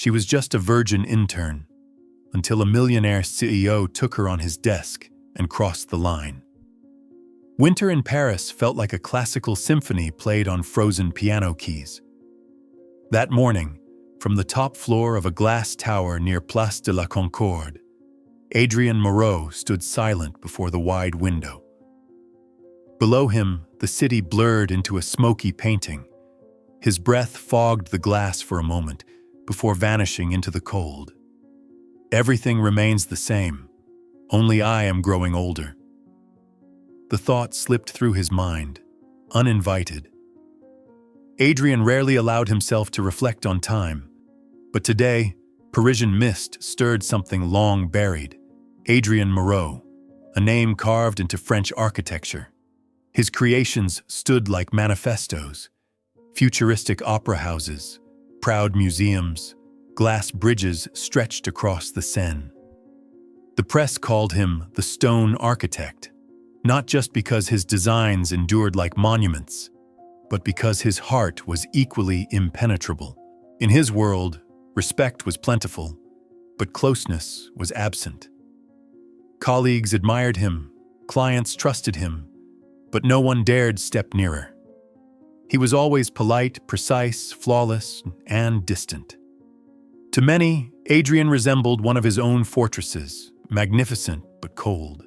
She was just a virgin intern, until a millionaire CEO took her on his desk and crossed the line. Winter in Paris felt like a classical symphony played on frozen piano keys. That morning, from the top floor of a glass tower near Place de la Concorde, Adrien Moreau stood silent before the wide window. Below him, the city blurred into a smoky painting. His breath fogged the glass for a moment before vanishing into the cold. Everything remains the same, only I am growing older. The thought slipped through his mind, uninvited. Adrien rarely allowed himself to reflect on time, but today, Parisian mist stirred something long buried. Adrien Moreau, a name carved into French architecture. His creations stood like manifestos, futuristic opera houses, proud museums, glass bridges stretched across the Seine. The press called him the Stone Architect, not just because his designs endured like monuments, but because his heart was equally impenetrable. In his world, respect was plentiful, but closeness was absent. Colleagues admired him, clients trusted him, but no one dared step nearer. He was always polite, precise, flawless, and distant. To many, Adrien resembled one of his own fortresses, magnificent but cold.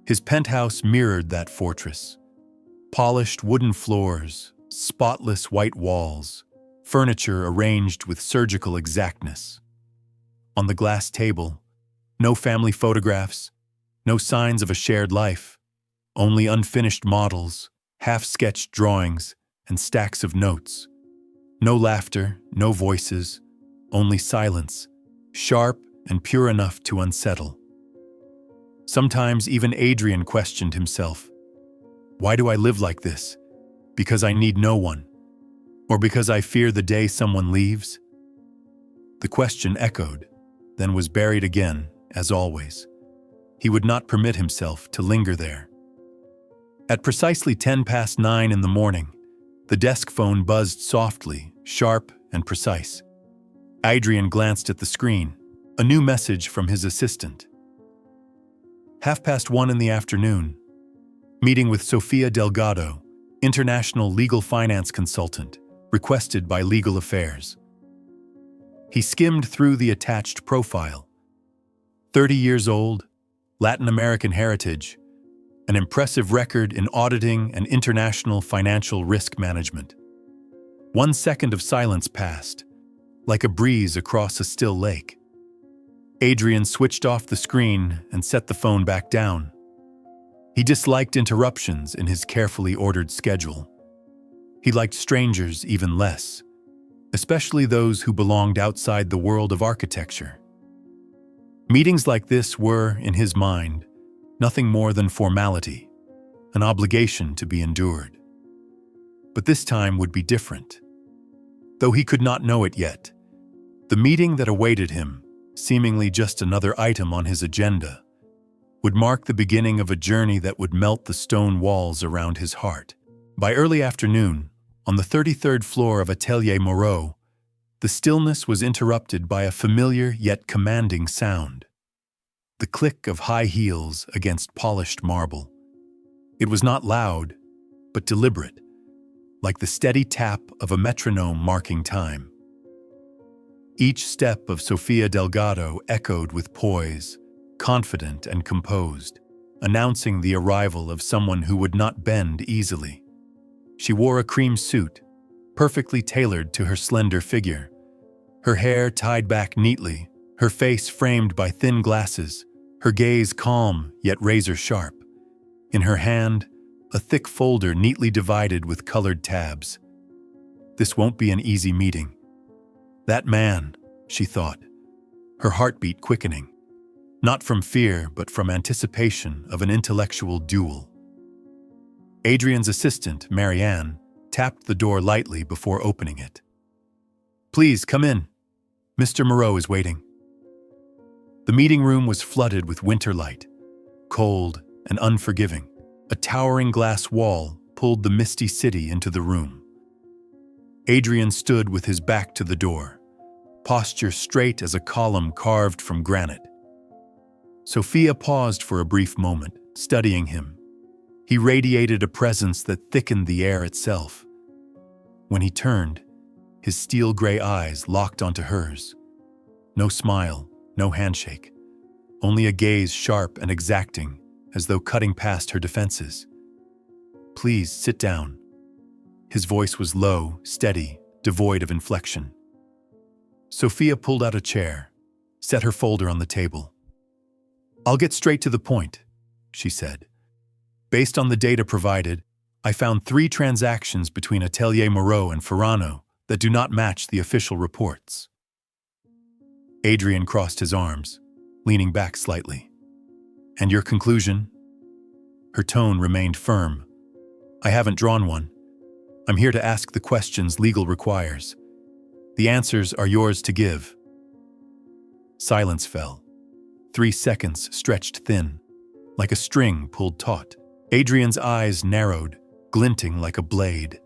His penthouse mirrored that fortress. Polished wooden floors, spotless white walls, furniture arranged with surgical exactness. On the glass table, no family photographs, no signs of a shared life, only unfinished models, half-sketched drawings, and stacks of notes. No laughter, no voices, only silence, sharp and pure enough to unsettle. Sometimes even Adrien questioned himself. Why do I live like this? Because I need no one? Or because I fear the day someone leaves? The question echoed, then was buried again, as always. He would not permit himself to linger there. At precisely 9:10 in the morning, the desk phone buzzed softly, sharp and precise. Adrien glanced at the screen, a new message from his assistant. 1:30 in the afternoon. Meeting with Sofia Delgado, international legal finance consultant, requested by Legal Affairs. He skimmed through the attached profile. 30 years old, Latin American heritage, an impressive record in auditing and international financial risk management. 1 second of silence passed, like a breeze across a still lake. Adrien switched off the screen and set the phone back down. He disliked interruptions in his carefully ordered schedule. He liked strangers even less, especially those who belonged outside the world of architecture. Meetings like this were, in his mind, nothing more than formality, an obligation to be endured. But this time would be different. Though he could not know it yet, the meeting that awaited him, seemingly just another item on his agenda, would mark the beginning of a journey that would melt the stone walls around his heart. By early afternoon, on the 33rd floor of Atelier Moreau, the stillness was interrupted by a familiar yet commanding sound. The click of high heels against polished marble. It was not loud, but deliberate, like the steady tap of a metronome marking time. Each step of Sofia Delgado echoed with poise, confident and composed, announcing the arrival of someone who would not bend easily. She wore a cream suit, perfectly tailored to her slender figure, her hair tied back neatly, her face framed by thin glasses, her gaze calm yet razor-sharp. In her hand, a thick folder neatly divided with colored tabs. This won't be an easy meeting. That man, she thought, her heartbeat quickening, not from fear but from anticipation of an intellectual duel. Adrien's assistant, Marianne, tapped the door lightly before opening it. "Please, come in. Mr. Moreau is waiting." The meeting room was flooded with winter light, cold and unforgiving. A towering glass wall pulled the misty city into the room. Adrien stood with his back to the door, posture straight as a column carved from granite. Sophia paused for a brief moment, studying him. He radiated a presence that thickened the air itself. When he turned, his steel-gray eyes locked onto hers. No smile, no handshake, only a gaze sharp and exacting, as though cutting past her defenses. "Please, sit down." His voice was low, steady, devoid of inflection. Sophia pulled out a chair, set her folder on the table. "I'll get straight to the point," she said. "Based on the data provided, I found 3 transactions between Atelier Moreau and Ferrano that do not match the official reports." Adrian crossed his arms, leaning back slightly. "And your conclusion?" Her tone remained firm. "I haven't drawn one. I'm here to ask the questions legal requires. The answers are yours to give." Silence fell. 3 seconds stretched thin, like a string pulled taut. Adrian's eyes narrowed, glinting like a blade.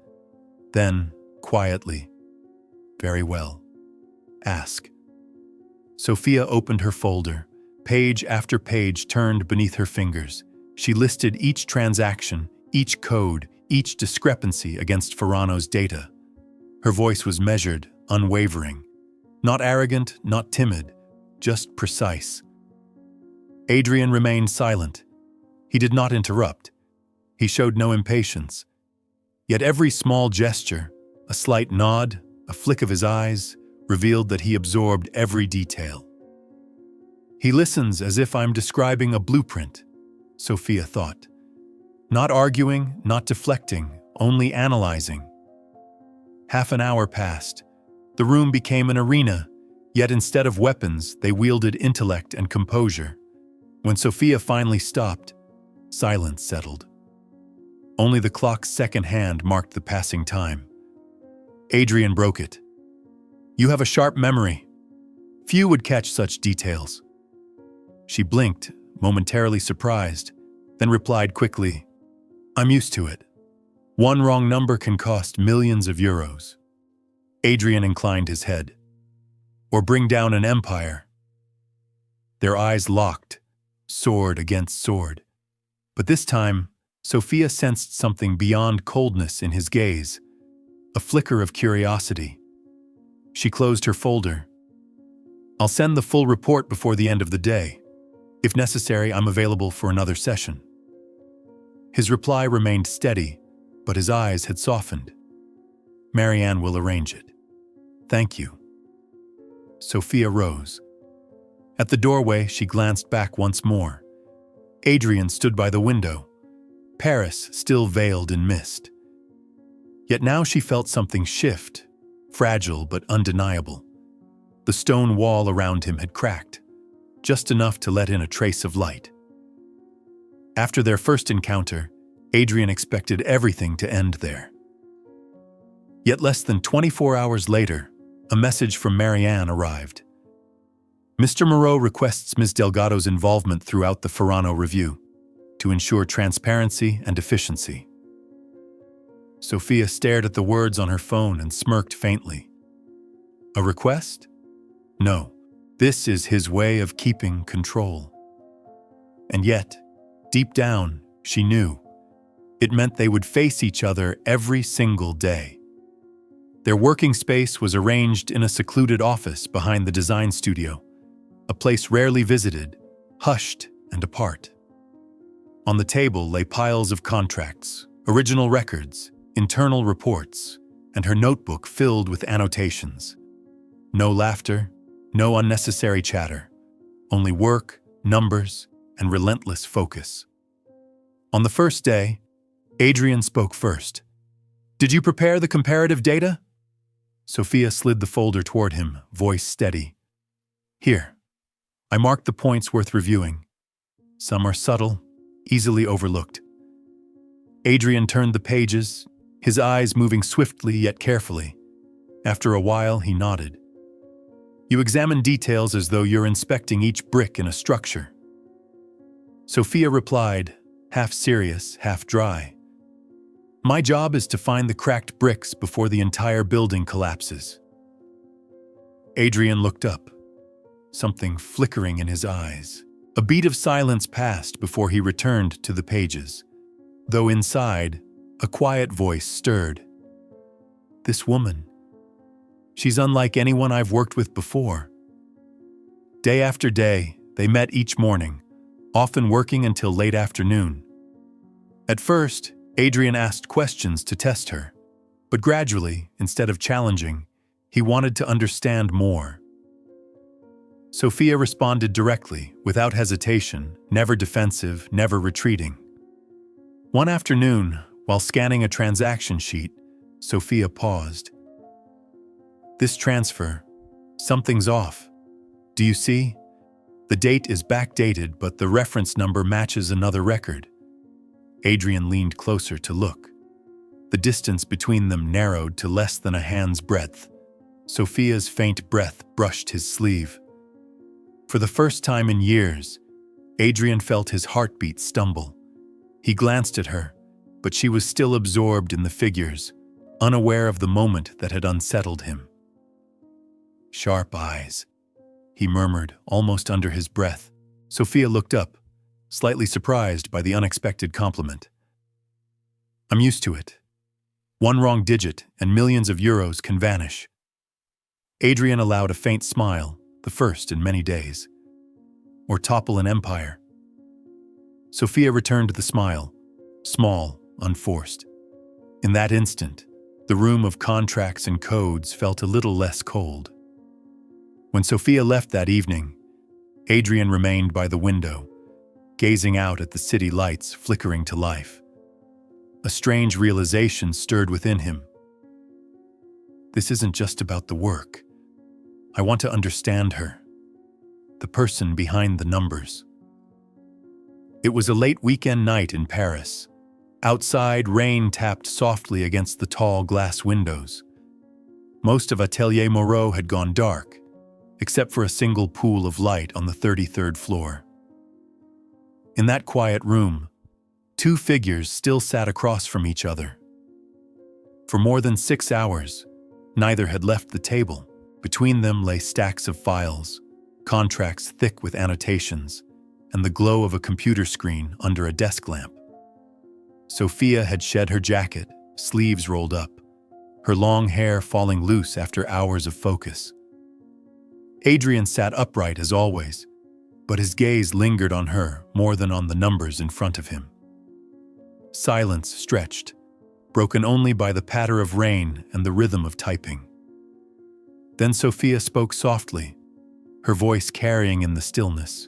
Then, quietly, "Very well. Ask." Sophia opened her folder. Page after page turned beneath her fingers. She listed each transaction, each code, each discrepancy against Ferrano's data. Her voice was measured, unwavering. Not arrogant, not timid, just precise. Adrian remained silent. He did not interrupt. He showed no impatience. Yet every small gesture, a slight nod, a flick of his eyes, revealed that he absorbed every detail. "He listens as if I'm describing a blueprint," Sophia thought. Not arguing, not deflecting, only analyzing. Half an hour passed. The room became an arena, yet instead of weapons, they wielded intellect and composure. When Sophia finally stopped, silence settled. Only the clock's second hand marked the passing time. Adrian broke it. "You have a sharp memory. Few would catch such details." She blinked, momentarily surprised, then replied quickly, "I'm used to it. One wrong number can cost millions of euros." Adrian inclined his head. "Or bring down an empire." Their eyes locked, sword against sword. But this time, Sophia sensed something beyond coldness in his gaze, a flicker of curiosity. She closed her folder. "I'll send the full report before the end of the day. If necessary, I'm available for another session." His reply remained steady, but his eyes had softened. "Marianne will arrange it. Thank you." Sophia rose. At the doorway, she glanced back once more. Adrian stood by the window, Paris still veiled in mist. Yet now she felt something shift, fragile but undeniable. The stone wall around him had cracked, just enough to let in a trace of light. After their first encounter, Adrian expected everything to end there. Yet less than 24 hours later, a message from Marianne arrived. "Mr. Moreau requests Ms. Delgado's involvement throughout the Ferrano review to ensure transparency and efficiency." Sophia stared at the words on her phone and smirked faintly. A request? No, this is his way of keeping control. And yet, deep down, she knew. It meant they would face each other every single day. Their working space was arranged in a secluded office behind the design studio, a place rarely visited, hushed and apart. On the table lay piles of contracts, original records, internal reports, and her notebook filled with annotations. No laughter, no unnecessary chatter, only work, numbers, and relentless focus. On the first day, Adrian spoke first. "Did you prepare the comparative data?" Sophia slid the folder toward him, voice steady. "Here. I marked the points worth reviewing. Some are subtle, easily overlooked." Adrian turned the pages, his eyes moving swiftly yet carefully. After a while, he nodded. "You examine details as though you're inspecting each brick in a structure." Sophia replied, half serious, half dry. "My job is to find the cracked bricks before the entire building collapses." Adrian looked up, something flickering in his eyes. A beat of silence passed before he returned to the pages, though inside, a quiet voice stirred. This woman. She's unlike anyone I've worked with before. Day after day, they met each morning, often working until late afternoon. At first, Adrian asked questions to test her, but gradually, instead of challenging, he wanted to understand more. Sophia responded directly, without hesitation, never defensive, never retreating. One afternoon, while scanning a transaction sheet, Sophia paused. This transfer, something's off. Do you see? The date is backdated, but the reference number matches another record. Adrian leaned closer to look. The distance between them narrowed to less than a hand's breadth. Sophia's faint breath brushed his sleeve. For the first time in years, Adrian felt his heartbeat stumble. He glanced at her, but she was still absorbed in the figures, unaware of the moment that had unsettled him. Sharp eyes, he murmured, almost under his breath. Sophia looked up, slightly surprised by the unexpected compliment. I'm used to it. One wrong digit and millions of euros can vanish. Adrian allowed a faint smile, the first in many days. Or topple an empire. Sophia returned the smile, small, unforced. In that instant, the room of contracts and codes felt a little less cold. When Sophia left that evening, Adrian remained by the window, gazing out at the city lights flickering to life. A strange realization stirred within him. This isn't just about the work. I want to understand her, the person behind the numbers. It was a late weekend night in Paris. Outside, rain tapped softly against the tall glass windows. Most of Atelier Moreau had gone dark, except for a single pool of light on the 33rd floor. In that quiet room, two figures still sat across from each other. For more than 6 hours, neither had left the table. Between them lay stacks of files, contracts thick with annotations, and the glow of a computer screen under a desk lamp. Sophia had shed her jacket, sleeves rolled up, her long hair falling loose after hours of focus. Adrian sat upright as always, but his gaze lingered on her more than on the numbers in front of him. Silence stretched, broken only by the patter of rain and the rhythm of typing. Then Sophia spoke softly, her voice carrying in the stillness.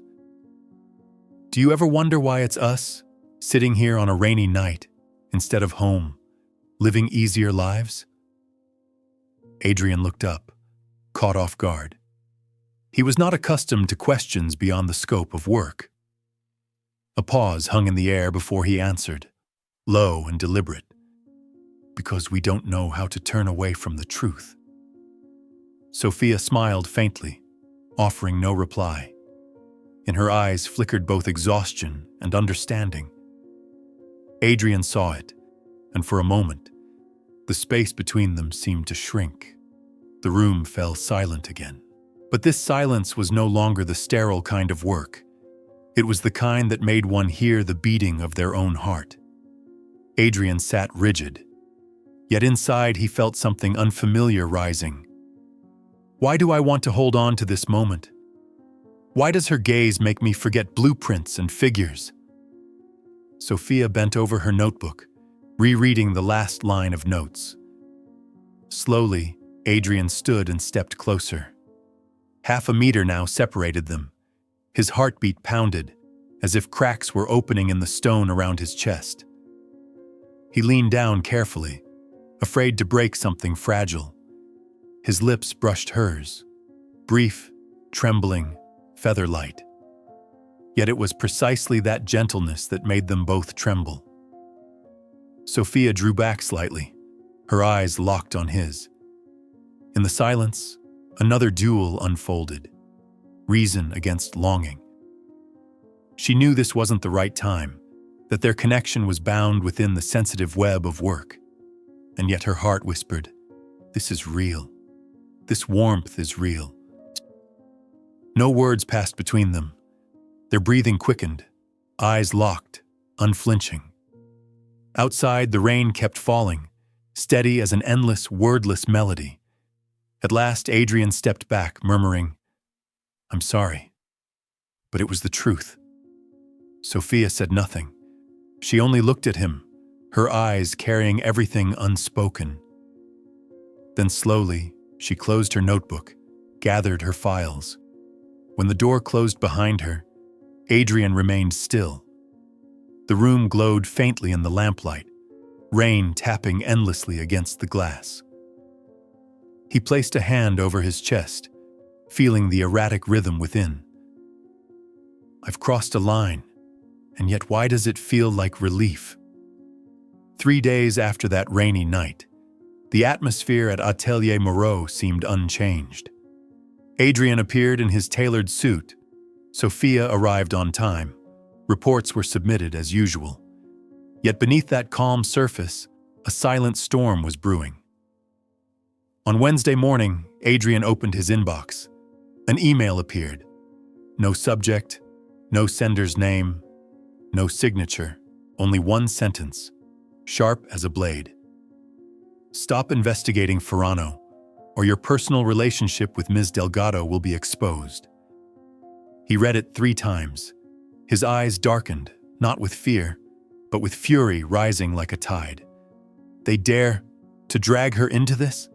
Do you ever wonder why it's us, sitting here on a rainy night, instead of home, living easier lives? Adrian looked up, caught off guard. He was not accustomed to questions beyond the scope of work. A pause hung in the air before he answered, low and deliberate. Because we don't know how to turn away from the truth. Sophia smiled faintly, offering no reply. In her eyes flickered both exhaustion and understanding. Adrian saw it, and for a moment, the space between them seemed to shrink. The room fell silent again. But this silence was no longer the sterile kind of work. It was the kind that made one hear the beating of their own heart. Adrian sat rigid, yet inside he felt something unfamiliar rising. Why do I want to hold on to this moment? Why does her gaze make me forget blueprints and figures? Sophia bent over her notebook, rereading the last line of notes. Slowly, Adrian stood and stepped closer. 1/2 meter now separated them. His heartbeat pounded, as if cracks were opening in the stone around his chest. He leaned down carefully, afraid to break something fragile. His lips brushed hers, brief, trembling, feather-light. Yet it was precisely that gentleness that made them both tremble. Sophia drew back slightly, her eyes locked on his. In the silence, another duel unfolded, reason against longing. She knew this wasn't the right time, that their connection was bound within the sensitive web of work. And yet her heart whispered, this is real. This warmth is real. No words passed between them. Their breathing quickened, eyes locked, unflinching. Outside, the rain kept falling, steady as an endless, wordless melody. At last, Adrian stepped back, murmuring, "I'm sorry." But it was the truth. Sophia said nothing. She only looked at him, her eyes carrying everything unspoken. Then slowly, she closed her notebook, gathered her files. When the door closed behind her, Adrian remained still. The room glowed faintly in the lamplight, rain tapping endlessly against the glass. He placed a hand over his chest, feeling the erratic rhythm within. "I've crossed a line, and yet why does it feel like relief?" 3 days after that rainy night, the atmosphere at Atelier Moreau seemed unchanged. Adrian appeared in his tailored suit. Sophia arrived on time. Reports were submitted as usual. Yet beneath that calm surface, a silent storm was brewing. On Wednesday morning, Adrian opened his inbox. An email appeared. No subject, no sender's name, no signature, only one sentence, sharp as a blade. "Stop investigating Ferrano, or your personal relationship with Ms. Delgado will be exposed." He read it 3 times. His eyes darkened, not with fear, but with fury rising like a tide. They dare to drag her into this?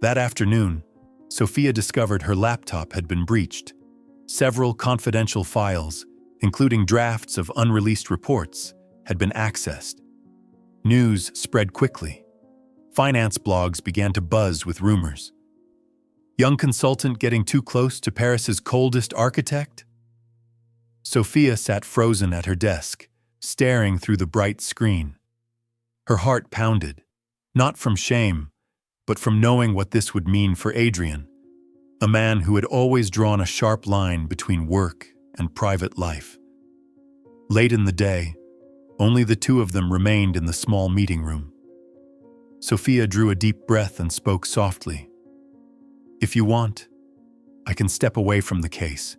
That afternoon, Sophia discovered her laptop had been breached. Several confidential files, including drafts of unreleased reports, had been accessed. News spread quickly. Finance blogs began to buzz with rumors. Young consultant getting too close to Paris's coldest architect? Sophia sat frozen at her desk, staring through the bright screen. Her heart pounded, not from shame, but from knowing what this would mean for Adrian, a man who had always drawn a sharp line between work and private life. Late in the day, only the 2 of them remained in the small meeting room. Sophia drew a deep breath and spoke softly. "If you want, I can step away from the case.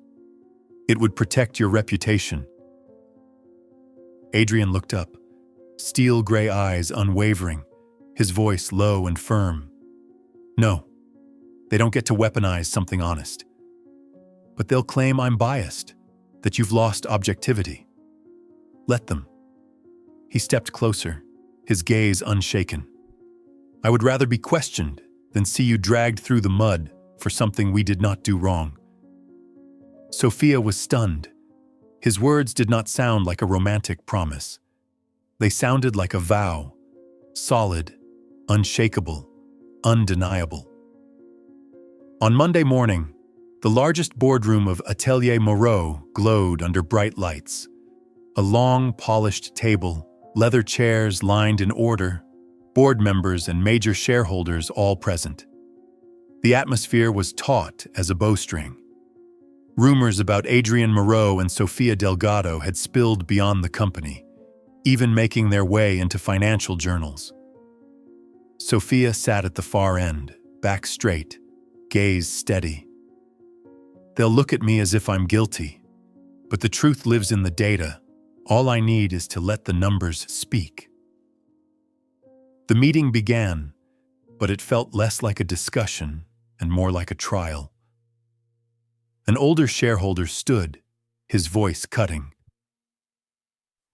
It would protect your reputation." Adrian looked up, steel gray eyes unwavering, his voice low and firm. "No, they don't get to weaponize something honest. But they'll claim I'm biased, that you've lost objectivity. Let them." He stepped closer, his gaze unshaken. "I would rather be questioned than see you dragged through the mud for something we did not do wrong." Sophia was stunned. His words did not sound like a romantic promise. They sounded like a vow, solid, unshakable, undeniable. On Monday morning, the largest boardroom of Atelier Moreau glowed under bright lights. A long, polished table, leather chairs lined in order, board members and major shareholders all present. The atmosphere was taut as a bowstring. Rumors about Adrian Moreau and Sofia Delgado had spilled beyond the company, even making their way into financial journals. Sophia sat at the far end, back straight, gaze steady. "They'll look at me as if I'm guilty, but the truth lives in the data. All I need is to let the numbers speak." The meeting began, but it felt less like a discussion and more like a trial. An older shareholder stood, his voice cutting.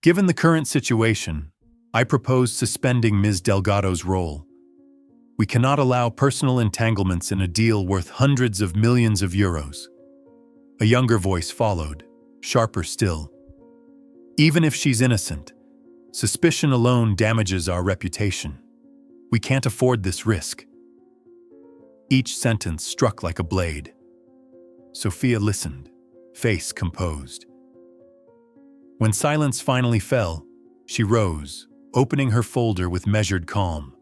"Given the current situation, I propose suspending Ms. Delgado's role. We cannot allow personal entanglements in a deal worth hundreds of millions of euros." A younger voice followed, sharper still. "Even if she's innocent, suspicion alone damages our reputation. We can't afford this risk." Each sentence struck like a blade. Sophia listened, face composed. When silence finally fell, she rose, opening her folder with measured calm.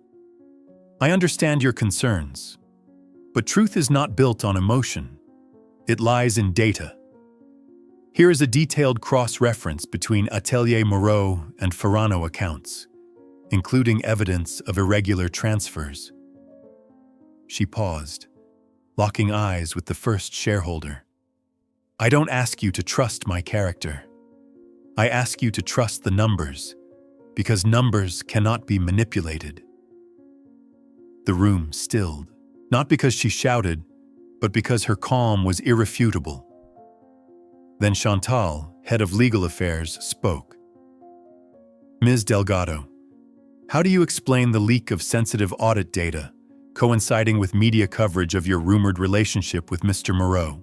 "I understand your concerns, but truth is not built on emotion. It lies in data. Here is a detailed cross-reference between Atelier Moreau and Ferrano accounts, including evidence of irregular transfers." She paused, locking eyes with the first shareholder. I don't ask you to trust my character. I ask you to trust the numbers, because numbers cannot be manipulated." The room stilled, not because she shouted, but because her calm was irrefutable. Then Chantal, head of legal affairs, spoke. "Ms. Delgado, how do you explain the leak of sensitive audit data coinciding with media coverage of your rumored relationship with Mr. Moreau?"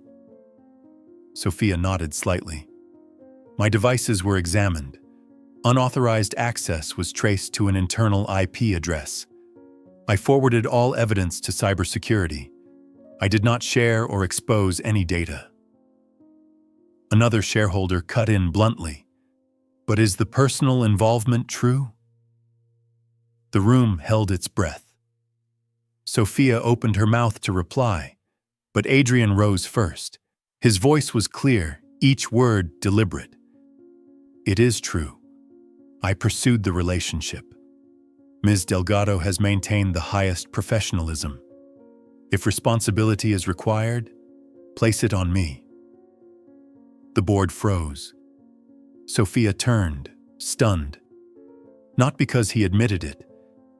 Sophia nodded slightly. "My devices were examined. Unauthorized access was traced to an internal IP address. I forwarded all evidence to cybersecurity. I did not share or expose any data." Another shareholder cut in bluntly. "But is the personal involvement true?" The room held its breath. Sophia opened her mouth to reply, but Adrian rose first. His voice was clear, each word deliberate. "It is true. I pursued the relationship. Ms. Delgado has maintained the highest professionalism. If responsibility is required, place it on me." The board froze. Sophia turned, stunned. Not because he admitted it,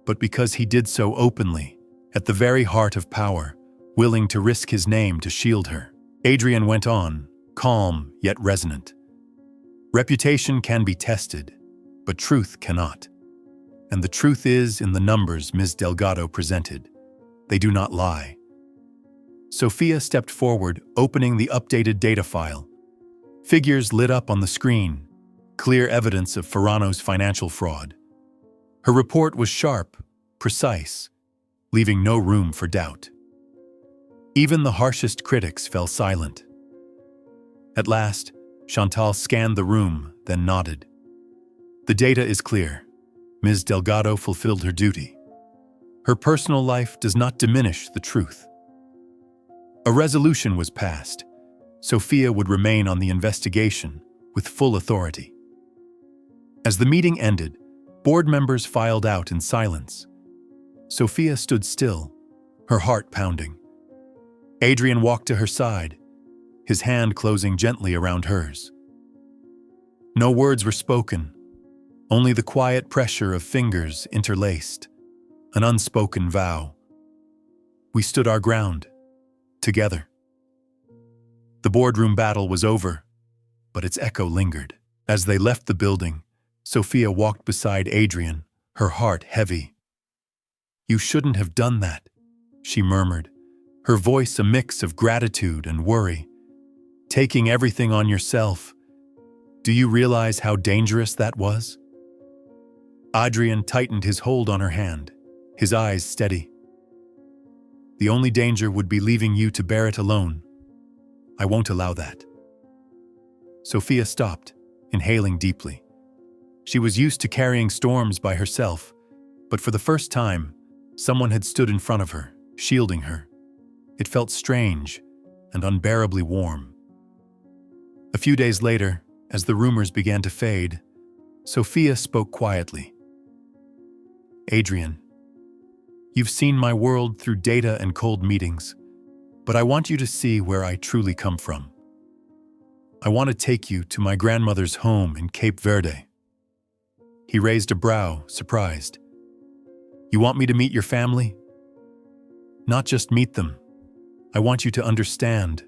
but because he did so openly, at the very heart of power, willing to risk his name to shield her. Adrian went on, calm yet resonant. "Reputation can be tested, but truth cannot. And the truth is in the numbers Ms. Delgado presented. They do not lie." Sophia stepped forward, opening the updated data file. Figures lit up on the screen, clear evidence of Ferrano's financial fraud. Her report was sharp, precise, leaving no room for doubt. Even the harshest critics fell silent. At last, Chantal scanned the room, then nodded. "The data is clear. Ms. Delgado fulfilled her duty. Her personal life does not diminish the truth." A resolution was passed. Sophia would remain on the investigation with full authority. As the meeting ended, board members filed out in silence. Sophia stood still, her heart pounding. Adrian walked to her side, his hand closing gently around hers. No words were spoken, only the quiet pressure of fingers interlaced, an unspoken vow. We stood our ground, together. The boardroom battle was over, but its echo lingered. As they left the building, Sophia walked beside Adrian, her heart heavy. "You shouldn't have done that," she murmured, her voice a mix of gratitude and worry. "Taking everything on yourself. Do you realize how dangerous that was?" Adrian tightened his hold on her hand, his eyes steady. "The only danger would be leaving you to bear it alone. I won't allow that." Sophia stopped, inhaling deeply. She was used to carrying storms by herself, but for the first time, someone had stood in front of her, shielding her. It felt strange and unbearably warm. A few days later, as the rumors began to fade, Sophia spoke quietly. "Adrian, you've seen my world through data and cold meetings, but I want you to see where I truly come from. I want to take you to my grandmother's home in Cape Verde." He raised a brow, surprised. "You want me to meet your family?" "Not just meet them. I want you to understand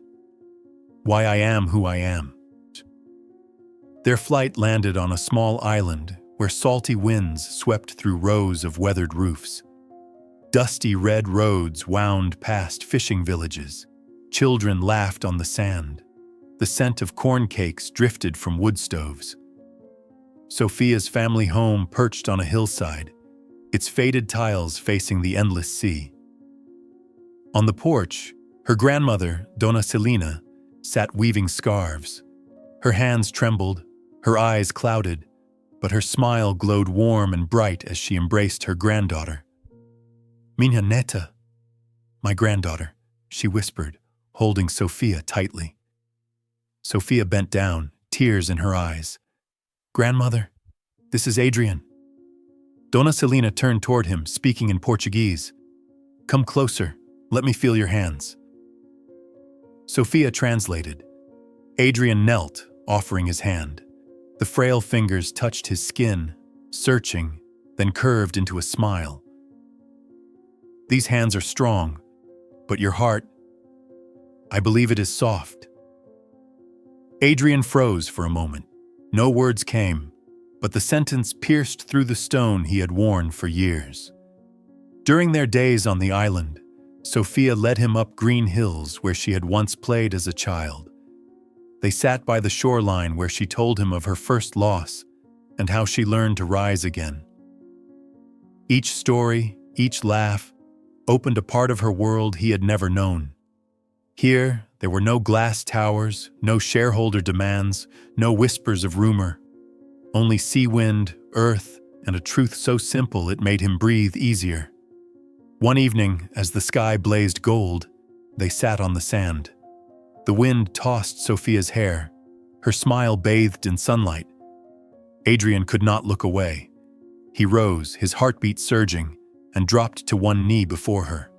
why I am who I am." Their flight landed on a small island where salty winds swept through rows of weathered roofs. Dusty red roads wound past fishing villages. Children laughed on the sand. The scent of corn cakes drifted from wood stoves. Sophia's family home perched on a hillside, its faded tiles facing the endless sea. On the porch, her grandmother, Donna Celina, sat weaving scarves. Her hands trembled, her eyes clouded, but her smile glowed warm and bright as she embraced her granddaughter. "Minha neta," "my granddaughter," she whispered, holding Sophia tightly. Sophia bent down, tears in her eyes. "Grandmother, this is Adrian." Donna Celina turned toward him, speaking in Portuguese. "Come closer, let me feel your hands." Sophia translated. Adrian knelt, offering his hand. The frail fingers touched his skin, searching, then curved into a smile. These hands are strong, but your heart, I believe it is soft. Adrian froze for a moment. No words came, but the sentence pierced through the stone he had worn for years. During their days on the island, Sophia led him up green hills where she had once played as a child. They sat by the shoreline where she told him of her first loss and how she learned to rise again. Each story, each laugh, opened a part of her world he had never known. Here, there were no glass towers, no shareholder demands, no whispers of rumor. Only sea wind, earth, and a truth so simple it made him breathe easier. One evening, as the sky blazed gold, they sat on the sand. The wind tossed Sophia's hair. Her smile bathed in sunlight. Adrian could not look away. He rose, his heartbeat surging, and dropped to one knee before her.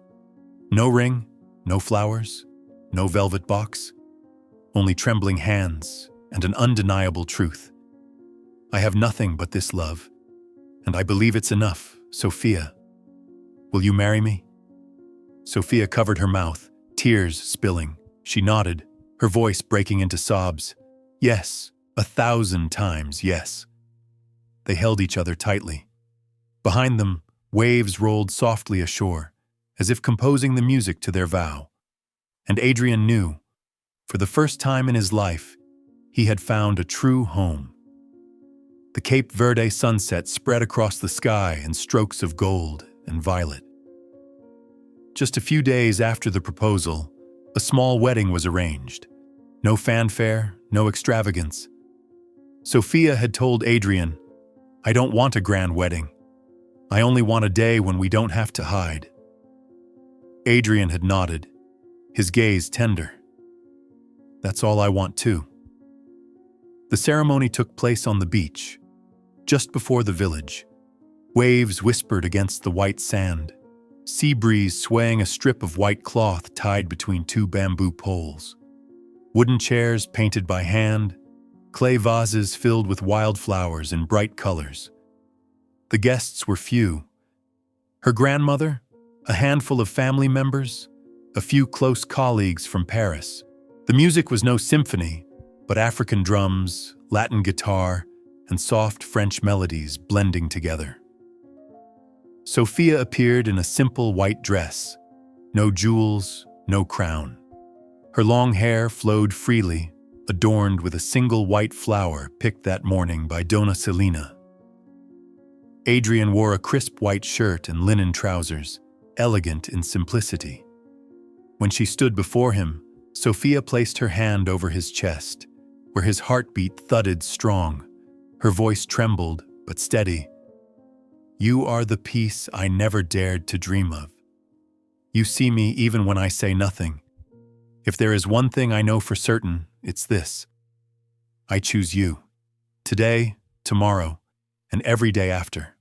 No ring, no flowers, no velvet box, only trembling hands and an undeniable truth. I have nothing but this love, and I believe it's enough, Sophia. Will you marry me? Sophia covered her mouth, tears spilling. She nodded, her voice breaking into sobs. Yes, 1,000 times yes. They held each other tightly. Behind them, waves rolled softly ashore, as if composing the music to their vow. And Adrian knew, for the first time in his life, he had found a true home. The Cape Verde sunset spread across the sky in strokes of gold and violet. Just a few days after the proposal, a small wedding was arranged. No fanfare, no extravagance. Sophia had told Adrian, I don't want a grand wedding. I only want a day when we don't have to hide. Adrian had nodded, his gaze tender. That's all I want too. The ceremony took place on the beach, just before the village. Waves whispered against the white sand, sea breeze swaying a strip of white cloth tied between two bamboo poles. Wooden chairs painted by hand, clay vases filled with wildflowers in bright colors. The guests were few. Her grandmother, a handful of family members, a few close colleagues from Paris. The music was no symphony, but African drums, Latin guitar, and soft French melodies blending together. Sophia appeared in a simple white dress, no jewels, no crown. Her long hair flowed freely, adorned with a single white flower picked that morning by Donna Selena. Adrian wore a crisp white shirt and linen trousers, elegant in simplicity. When she stood before him, Sophia placed her hand over his chest, where his heartbeat thudded strong. Her voice trembled, but steady. You are the peace I never dared to dream of. You see me even when I say nothing. If there is one thing I know for certain, it's this. I choose you. Today, tomorrow, and every day after.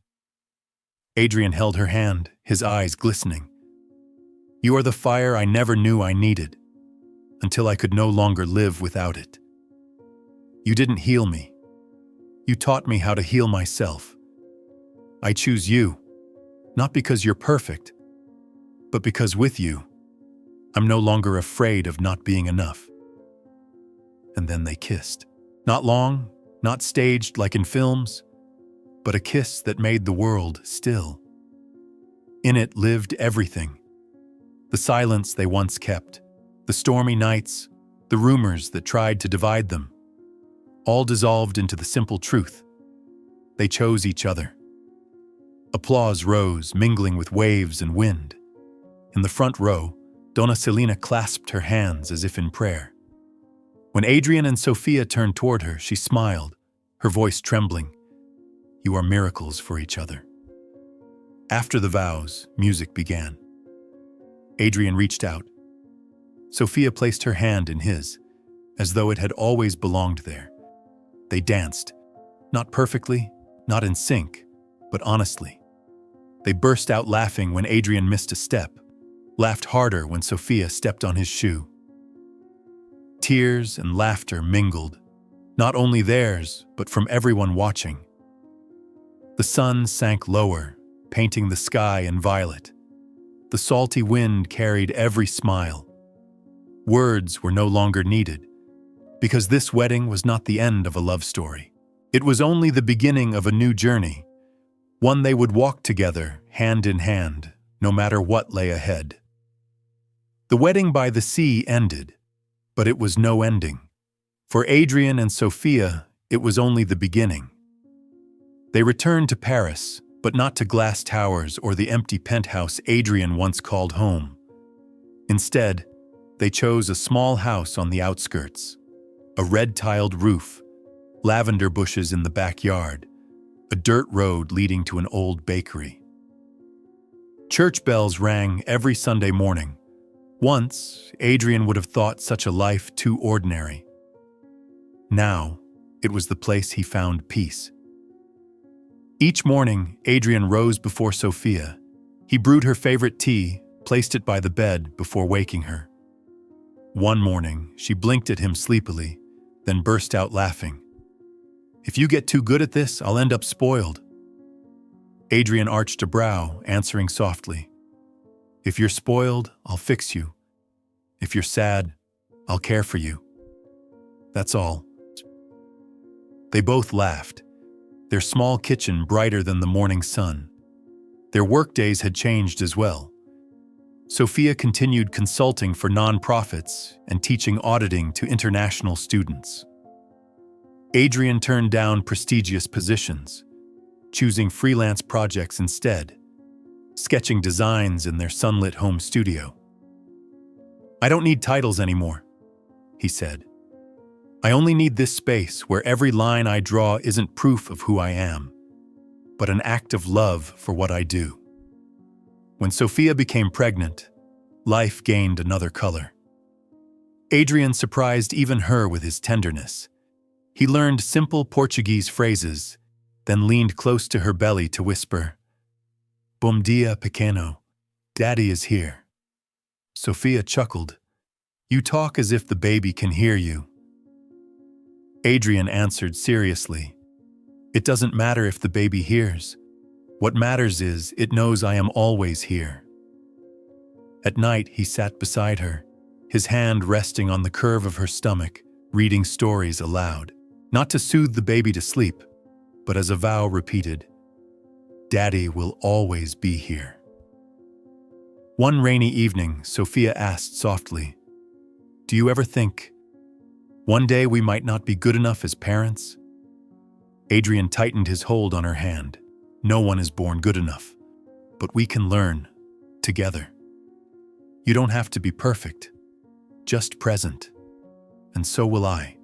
Adrian held her hand, his eyes glistening. You are the fire I never knew I needed, until I could no longer live without it. You didn't heal me. You taught me how to heal myself. I choose you, not because you're perfect, but because with you, I'm no longer afraid of not being enough. And then they kissed. Not long, not staged like in films, but a kiss that made the world still. In it lived everything. The silence they once kept, the stormy nights, the rumors that tried to divide them, all dissolved into the simple truth. They chose each other. Applause rose, mingling with waves and wind. In the front row, Donna Selena clasped her hands as if in prayer. When Adrian and Sophia turned toward her, she smiled, her voice trembling. You are miracles for each other. After the vows, music began. Adrian reached out. Sophia placed her hand in his, as though it had always belonged there. They danced, not perfectly, not in sync, but honestly. They burst out laughing when Adrian missed a step, laughed harder when Sophia stepped on his shoe. Tears and laughter mingled, not only theirs, but from everyone watching. The sun sank lower, painting the sky in violet. The salty wind carried every smile. Words were no longer needed, because this wedding was not the end of a love story. It was only the beginning of a new journey, one they would walk together, hand in hand, no matter what lay ahead. The wedding by the sea ended, but it was no ending. For Adrian and Sophia, it was only the beginning. They returned to Paris, but not to glass towers or the empty penthouse Adrian once called home. Instead, they chose a small house on the outskirts, a red-tiled roof, lavender bushes in the backyard, a dirt road leading to an old bakery. Church bells rang every Sunday morning. Once, Adrian would have thought such a life too ordinary. Now, it was the place he found peace. Each morning, Adrian rose before Sophia. He brewed her favorite tea, placed it by the bed before waking her. One morning, she blinked at him sleepily, then burst out laughing. "If you get too good at this, I'll end up spoiled." Adrian arched a brow, answering softly, "If you're spoiled, I'll fix you. If you're sad, I'll care for you. That's all." They both laughed, their small kitchen brighter than the morning sun. Their workdays had changed as well. Sophia continued consulting for nonprofits and teaching auditing to international students. Adrian turned down prestigious positions, choosing freelance projects instead, sketching designs in their sunlit home studio. "I don't need titles anymore," he said. "I only need this space where every line I draw isn't proof of who I am, but an act of love for what I do." When Sophia became pregnant, life gained another color. Adrian surprised even her with his tenderness. He learned simple Portuguese phrases, then leaned close to her belly to whisper, "Bom dia, pequeno. Daddy is here." Sophia chuckled. "You talk as if the baby can hear you." Adrian answered seriously, "It doesn't matter if the baby hears. What matters is it knows I am always here." At night, he sat beside her, his hand resting on the curve of her stomach, reading stories aloud, not to soothe the baby to sleep, but as a vow repeated, "Daddy will always be here." One rainy evening, Sophia asked softly, "Do you ever think, one day we might not be good enough as parents?" Adrian tightened his hold on her hand. "No one is born good enough, but we can learn together. You don't have to be perfect, just present, and so will I."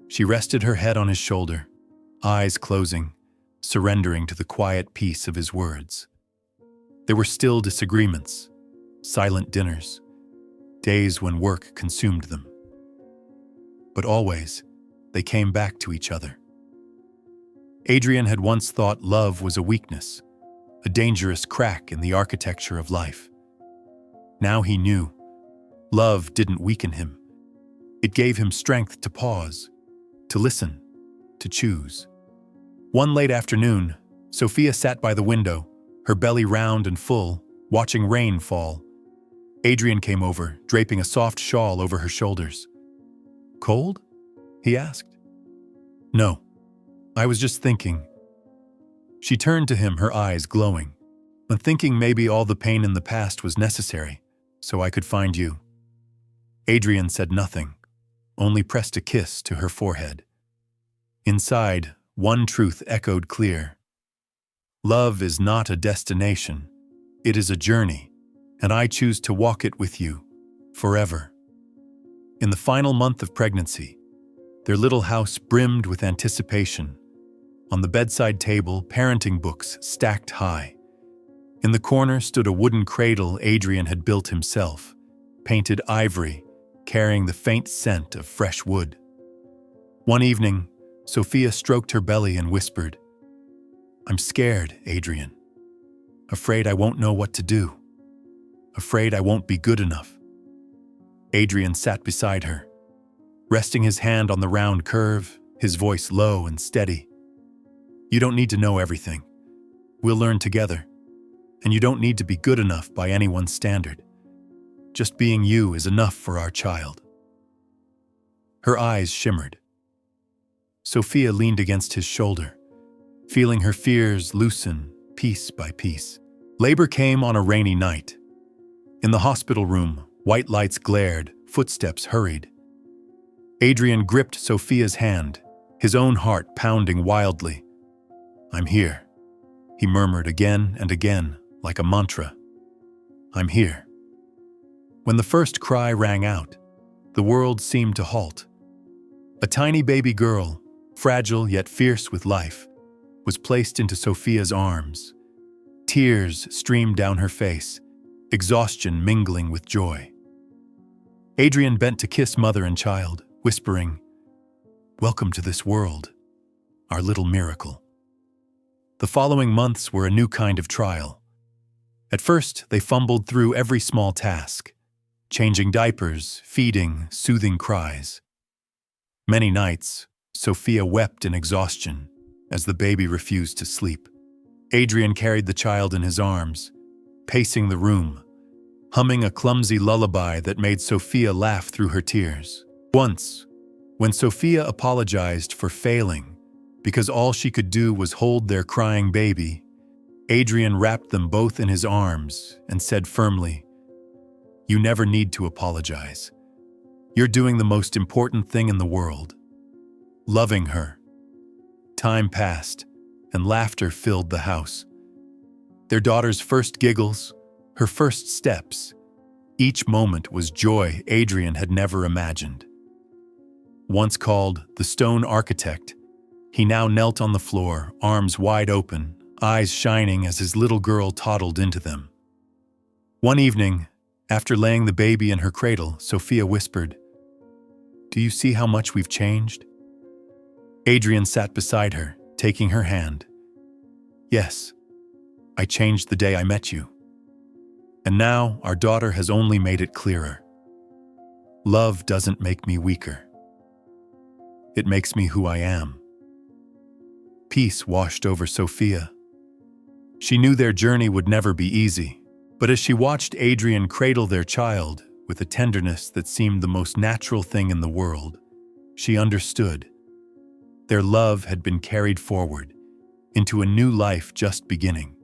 She rested her head on his shoulder, eyes closing, surrendering to the quiet peace of his words. There were still disagreements, silent dinners, days when work consumed them. But always, they came back to each other. Adrian had once thought love was a weakness, a dangerous crack in the architecture of life. Now he knew, love didn't weaken him. It gave him strength to pause, to listen, to choose. One late afternoon, Sophia sat by the window, her belly round and full, watching rain fall. Adrian came over, draping a soft shawl over her shoulders. "Cold?" he asked. "No, I was just thinking." She turned to him, her eyes glowing. "I'm thinking maybe all the pain in the past was necessary, so I could find you." Adrian said nothing, only pressed a kiss to her forehead. Inside, one truth echoed clear. Love is not a destination, it is a journey, and I choose to walk it with you, forever. In the final month of pregnancy, their little house brimmed with anticipation. On the bedside table, parenting books stacked high. In the corner stood a wooden cradle Adrian had built himself, painted ivory, carrying the faint scent of fresh wood. One evening, Sophia stroked her belly and whispered, "I'm scared, Adrian. Afraid I won't know what to do. Afraid I won't be good enough." Adrian sat beside her, resting his hand on the round curve, his voice low and steady. You don't need to know everything. We'll learn together. And you don't need to be good enough by anyone's standard. Just being you is enough for our child. Her eyes shimmered. Sophia leaned against his shoulder, feeling her fears loosen piece by piece. Labor came on a rainy night. In the hospital room, white lights glared, footsteps hurried. Adrian gripped Sophia's hand, his own heart pounding wildly. "I'm here," he murmured again and again, like a mantra. "I'm here." When the first cry rang out, the world seemed to halt. A tiny baby girl, fragile yet fierce with life, was placed into Sophia's arms. Tears streamed down her face, exhaustion mingling with joy. Adrian bent to kiss mother and child, whispering, "Welcome to this world, our little miracle." The following months were a new kind of trial. At first, they fumbled through every small task, changing diapers, feeding, soothing cries. Many nights, Sophia wept in exhaustion as the baby refused to sleep. Adrian carried the child in his arms, pacing the room, humming a clumsy lullaby that made Sophia laugh through her tears. Once, when Sophia apologized for failing because all she could do was hold their crying baby, Adrian wrapped them both in his arms and said firmly, "You never need to apologize. You're doing the most important thing in the world, loving her." Time passed, and laughter filled the house. Their daughter's first giggles, her first steps, each moment was joy Adrian had never imagined. Once called the Stone Architect, he now knelt on the floor, arms wide open, eyes shining as his little girl toddled into them. One evening, after laying the baby in her cradle, Sophia whispered, "Do you see how much we've changed?" Adrian sat beside her, taking her hand. "Yes, I changed the day I met you. And now our daughter has only made it clearer. Love doesn't make me weaker. It makes me who I am." Peace washed over Sophia. She knew their journey would never be easy, but as she watched Adrian cradle their child with a tenderness that seemed the most natural thing in the world, she understood. Their love had been carried forward into a new life just beginning.